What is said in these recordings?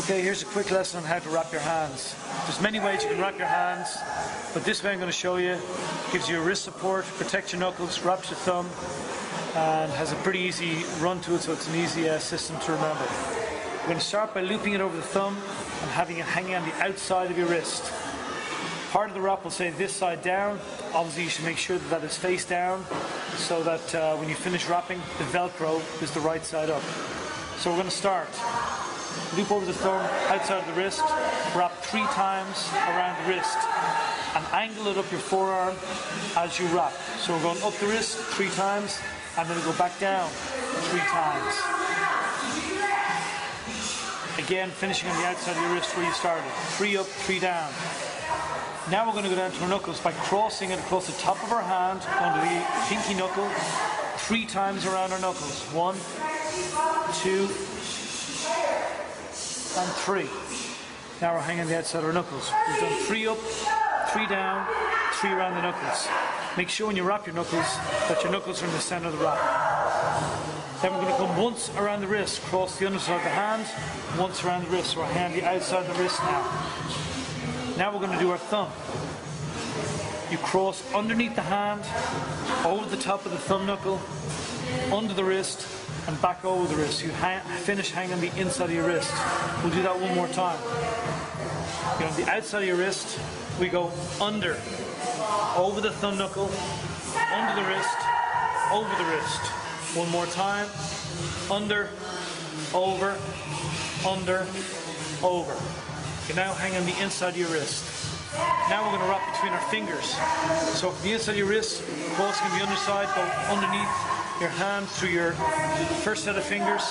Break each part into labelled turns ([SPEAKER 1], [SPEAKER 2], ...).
[SPEAKER 1] Okay, here's a quick lesson on how to wrap your hands. There's many ways you can wrap your hands, but this way I'm going to show you. Gives you a wrist support, protects your knuckles, wraps your thumb, and has a pretty easy run to it, so it's an easy system to remember. We're going to start by looping it over the thumb and having it hanging on the outside of your wrist. Part of the wrap will say this side down. Obviously you should make sure that that is face down, so that when you finish wrapping, the Velcro is the right side up. So we're going to start. Loop over the thumb, outside of the wrist, wrap 3 times around the wrist, and angle it up your forearm as you wrap. So we're going up the wrist 3 times, and then we go back down 3 times. Again, finishing on the outside of your wrist where you started. 3 up, 3 down. Now we're going to go down to our knuckles by crossing it across the top of our hand under the pinky knuckle 3 times around our knuckles. 1, 2, and 3. Now we're hanging the outside of our knuckles. We've done 3 up, 3 down, 3 around the knuckles. Make sure when you wrap your knuckles that your knuckles are in the center of the wrap. Then we're going to come once around the wrist, cross the underside of the hand, once around the wrist. So we're hanging the outside of the wrist now. Now we're going to do our thumb. You cross underneath the hand, over the top of the thumb knuckle, under the wrist, and back over the wrist. You finish hanging the inside of your wrist. We'll do that one more time. You're on the outside of your wrist. We go under, over the thumb knuckle, under the wrist, over the wrist. One more time. Under, over, under, over. You're now hanging the inside of your wrist. Now we're going to wrap between our fingers. So from the inside of your wrist, crossing the underside, go underneath your hand through your first set of fingers,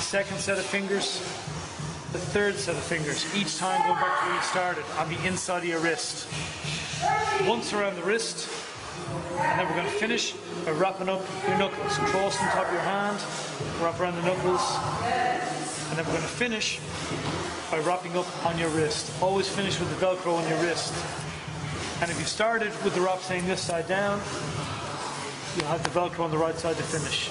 [SPEAKER 1] second set of fingers, the third set of fingers, each time going back to where you started, on the inside of your wrist. Once around the wrist, and then we're going to finish by wrapping up your knuckles. Cross on top of your hand, wrap around the knuckles, and then we're going to finish by wrapping up on your wrist. Always finish with the Velcro on your wrist. And if you started with the wrap saying this side down, you'll have the Velcro on the right side to finish.